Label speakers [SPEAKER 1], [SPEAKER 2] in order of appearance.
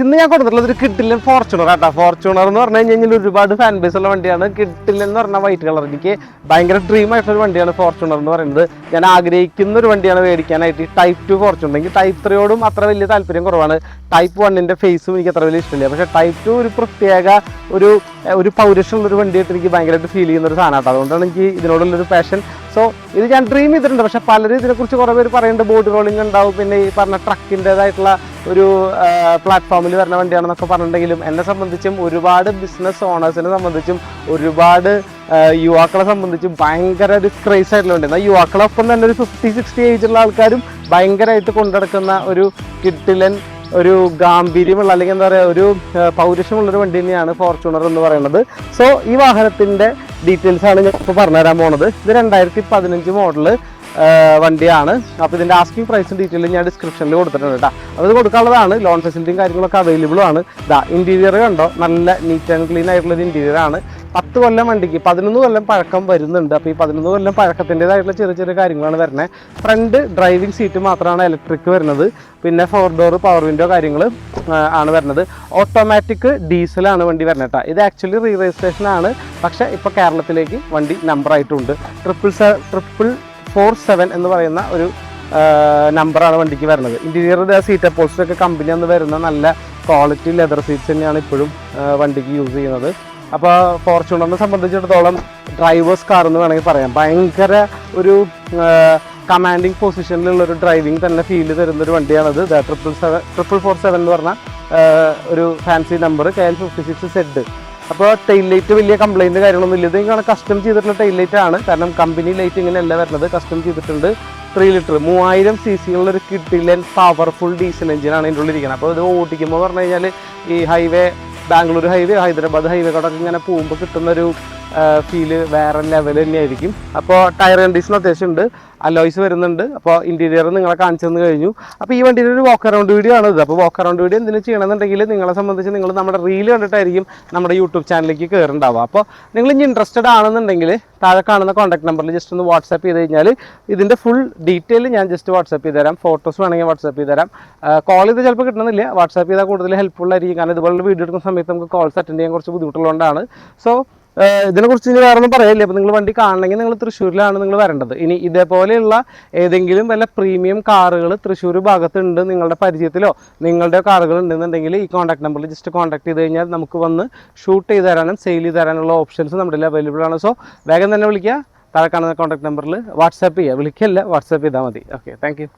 [SPEAKER 1] ഇന്ന് ഞാൻ കൊടുത്തിട്ടുള്ളത് ഒരു കിഡിലൻ ഫോർച്യൂണർ ആട്ടോ. ഫോർച്യൂണർ എന്ന് പറഞ്ഞു കഴിഞ്ഞാൽ ഒരുപാട് ഫാൻ ബേസ് ഉള്ള വണ്ടിയാണ്. കിഡിലൻ എന്ന് പറഞ്ഞാൽ വൈറ്റ് കളർ, എനിക്ക് ഭയങ്കര ഡ്രീം ആയിട്ടുള്ള വണ്ടിയാണ് ഫോർച്യൂണർ എന്ന് പറയുന്നത്. ഞാൻ ആഗ്രഹിക്കുന്ന ഒരു വണ്ടിയാണ് മേടിക്കാനായിട്ട്. Type 2 Fortuner. എനിക്ക് ടൈപ്പ് 3യോടും അത്ര വലിയ താല്പര്യം കുറവാണ്. ടൈപ്പ് 1ൻ്റെ ഫേസും എനിക്ക് അത്ര വലിയ ഇഷ്ടമില്ല. പക്ഷേ ടൈപ്പ് 2 ഒരു പ്രത്യേക ഒരു പൗരുഷമുള്ളൊരു വണ്ടിയായിട്ട് എനിക്ക് ഭയങ്കരമായിട്ട് ഫീൽ ചെയ്യുന്ന ഒരു സാധനമാട്ടോ. അതുകൊണ്ടാണ് എനിക്ക് ഇതിനോടുള്ളൊരു പാഷൻ. സോ ഇത് ഞാൻ ഡ്രീം ചെയ്തിട്ടുണ്ട്. പക്ഷേ പലരും ഇതിനെക്കുറിച്ച് കുറേ പേര് പറയുന്നുണ്ട് ബോഡി റോളിംഗ് ഉണ്ടാവും, പിന്നെ ഈ പറഞ്ഞ ട്രക്കിൻ്റെതായിട്ടുള്ള ഒരു പ്ലാറ്റ്ഫോമിൽ വരുന്ന വണ്ടിയാണെന്നൊക്കെ പറഞ്ഞിട്ടുണ്ടെങ്കിലും എന്നെ സംബന്ധിച്ചും ഒരുപാട് ബിസിനസ് ഓണേഴ്സിനെ സംബന്ധിച്ചും ഒരുപാട് യുവാക്കളെ സംബന്ധിച്ചും ഭയങ്കര ഒരു ക്രേസ് ആയിട്ടുള്ള വണ്ടി. എന്നാൽ യുവാക്കളൊപ്പം തന്നെ ഒരു 50-60 ഏജുള്ള ആൾക്കാരും ഭയങ്കരമായിട്ട് കൊണ്ടുനടക്കുന്ന ഒരു കിഡിലൻ, ഒരു ഗാംഭീര്യമുള്ള അല്ലെങ്കിൽ എന്താ പറയുക ഒരു പൗരുഷമുള്ളൊരു വണ്ടി തന്നെയാണ് ഫോർച്യൂണർ എന്ന് പറയുന്നത്. സോ ഈ വാഹനത്തിൻ്റെ ഡീറ്റെയിൽസാണ് ഞാൻ ഇപ്പോൾ പറഞ്ഞുതരാൻ പോണത്. ഇത് 2015 മോഡല് വണ്ടിയാണ്. അപ്പോൾ ഇതിൻ്റെ ആസ്കിംഗ് പ്രൈസും ഡീറ്റെയിലും ഞാൻ ഡിസ്ക്രിപ്ഷനിൽ കൊടുത്തിട്ടുണ്ട് കേട്ടോ. അത് കൊടുക്കാനുള്ളതാണ്. ലോൺ ഫെസിലിറ്റിയും കാര്യങ്ങളൊക്കെ അവൈലബിളും ആണ്. ഇൻറ്റീരിയർ കണ്ടോ, നല്ല നീറ്റ് ആൻഡ് ക്ലീൻ ആയിട്ടുള്ളൊരു ഇൻറ്റീരിയറാണ്. 10 കൊല്ലം വണ്ടിക്ക് 11 കൊല്ലം പഴക്കം വരുന്നുണ്ട്. അപ്പോൾ ഈ 11 കൊല്ലം പഴക്കത്തിൻ്റെതായിട്ടുള്ള ചെറിയ ചെറിയ കാര്യങ്ങളാണ് വരുന്നത്. ഫ്രണ്ട് ഡ്രൈവിംഗ് സീറ്റ് മാത്രമാണ് ഇലക്ട്രിക് വരുന്നത്. പിന്നെ 4 ഡോർ പവർ വിൻഡോ കാര്യങ്ങൾ ആണ് വരുന്നത്. ഓട്ടോമാറ്റിക് ഡീസലാണ് വണ്ടി വരുന്നത് കേട്ടോ. ഇത് ആക്ച്വലി റീ രജിസ്ട്രേഷൻ ആണ്. പക്ഷേ ഇപ്പോൾ കേരളത്തിലേക്ക് വണ്ടി നമ്പറായിട്ടുണ്ട്. 447 എന്ന് പറയുന്ന ഒരു നമ്പറാണ് വണ്ടിക്ക് വരുന്നത്. ഇൻറ്റീരിയർ സീറ്റ് അപ്പോൾസ്റ്റൊക്കെ കമ്പനി അന്ന് വരുന്ന നല്ല ക്വാളിറ്റി ലെതർ സീറ്റ്സ് തന്നെയാണ് ഇപ്പോഴും വണ്ടിക്ക് യൂസ് ചെയ്യുന്നത്. അപ്പോൾ ഫോർച്യൂണറിനെ സംബന്ധിച്ചിടത്തോളം ഡ്രൈവേഴ്സ് കാർ എന്ന് വേണമെങ്കിൽ പറയാം. ഭയങ്കര ഒരു കമാൻഡിങ് പൊസിഷനിലുള്ളൊരു ഡ്രൈവിംഗ് തന്നെ ഫീൽ തരുന്നൊരു വണ്ടിയാണത്. 447 എന്ന് പറഞ്ഞാൽ ഒരു ഫാൻസി നമ്പർ KL56Z. അപ്പോൾ ടെയിൽ ലൈറ്റ് വലിയ കംപ്ലൈൻറ്റ് കാര്യങ്ങളൊന്നും ഇല്ല. ഇത് ഇങ്ങനെ കസ്റ്റം ചെയ്തിട്ടുള്ള ടെയിൽ ലൈറ്റ് ആണ്. കാരണം കമ്പനി ലൈറ്റ് ഇങ്ങനെയല്ല വരുന്നത്, കസ്റ്റം ചെയ്തിട്ടുണ്ട്. 3 ലിറ്റർ 3000 cc ഉള്ളൊരു കിഡിലൻ പവർഫുൾ ഡീസൽ എഞ്ചിനാണ് ഇതിൻ്റെ ഉള്ളിലിരിക്കുന്നത്. അപ്പോൾ ഇത് ഓടിക്കുമ്പോൾ പറഞ്ഞു കഴിഞ്ഞാൽ ഈ highway, Bangalore highway, Hyderabad highway കൂടെ ഇങ്ങനെ പോകുമ്പോൾ കിട്ടുന്നൊരു ഫീല് വേറെ ലെവൽ തന്നെയായിരിക്കും. അപ്പോൾ ടയർ കണ്ടീഷൻ അത്യാവശ്യം ഉണ്ട്, അലോയ്സ് വരുന്നുണ്ട്. അപ്പോൾ ഇൻറ്റീരിയർ നിങ്ങളെ കാണിച്ചു തന്നു കഴിഞ്ഞു. അപ്പോൾ ഈ വണ്ടിയുടെ ഒരു വാക്ക് അറൗണ്ട് വീഡിയോ ആണ് ഇത്. അപ്പോൾ വാക്ക് അറൗണ്ട് വീഡിയോ എന്തിനു ചെയ്യണമെന്നുണ്ടെങ്കിൽ നിങ്ങളെ സംബന്ധിച്ച് നിങ്ങൾ നമ്മുടെ റീൽ കണ്ടിട്ടായിരിക്കും നമ്മുടെ യൂട്യൂബ് ചാനലിലേക്ക് കയറുണ്ടാവുക. അപ്പോൾ നിങ്ങൾ ഇനി ഇൻട്രസ്റ്റഡ് ആണെന്നുണ്ടെങ്കിൽ താഴെ കാണുന്ന കോൺടാക്ട് നമ്പറിൽ ജസ്റ്റ് ഒന്ന് വാട്സാപ്പ് ചെയ്ത് കഴിഞ്ഞാൽ ഇതിൻ്റെ ഫുൾ ഡീറ്റെയിൽ ഞാൻ ജസ്റ്റ് വാട്സാപ്പ് ചെയ്ത് തരാം. ഫോട്ടോസ് വേണമെങ്കിൽ വാട്സാപ്പ് ചെയ്ത് തരാം. കോൾ ചെയ്ത് ചിലപ്പോൾ കിട്ടണമെന്നില്ല, വാട്സാപ്പ് ചെയ്താൽ കൂടുതൽ ഹെൽപ്ഫുൾ ആയിരിക്കും. കാരണം ഇതുപോലുള്ള വീഡിയോ എടുക്കുന്ന സമയത്ത് നമുക്ക് കോൾസ് അറ്റൻഡ് ചെയ്യാൻ കുറച്ച് ബുദ്ധിമുട്ടുള്ളതുകൊണ്ടാണ്. സോ ഇതിനെക്കുറിച്ച് ഇനി വേറെ ഒന്നും പറയില്ല. അപ്പോൾ നിങ്ങൾ വണ്ടി കാണണമെങ്കിൽ നിങ്ങൾ തൃശ്ശൂരിലാണ് നിങ്ങൾ വരേണ്ടത്. ഇനി ഇതേപോലെയുള്ള ഏതെങ്കിലും വല്ല പ്രീമിയം കാറുകൾ തൃശ്ശൂർ ഭാഗത്തുണ്ട്, നിങ്ങളുടെ പരിചയത്തിലോ നിങ്ങളുടെ കാറുകൾ ഉണ്ടെന്നുണ്ടെങ്കിൽ ഈ കോൺടാക്ട് നമ്പറിൽ ജസ്റ്റ് കോൺടാക്ട് ചെയ്ത് കഴിഞ്ഞാൽ നമുക്ക് വന്ന് ഷൂട്ട് ചെയ്ത് തരാനും സെയിൽ ചെയ്ത് തരാനുള്ള ഓപ്ഷൻസ് നമ്മുടെ അവൈലബിൾ ആണ്. സോ വേഗം തന്നെ വിളിക്കുക. താഴെ കാണുന്ന കോൺടാക്ട് നമ്പറിൽ വാട്സാപ്പ് ചെയ്യുക. വിളിക്കല്ല, വാട്സാപ്പ് ചെയ്താൽ മതി. Okay, thank you.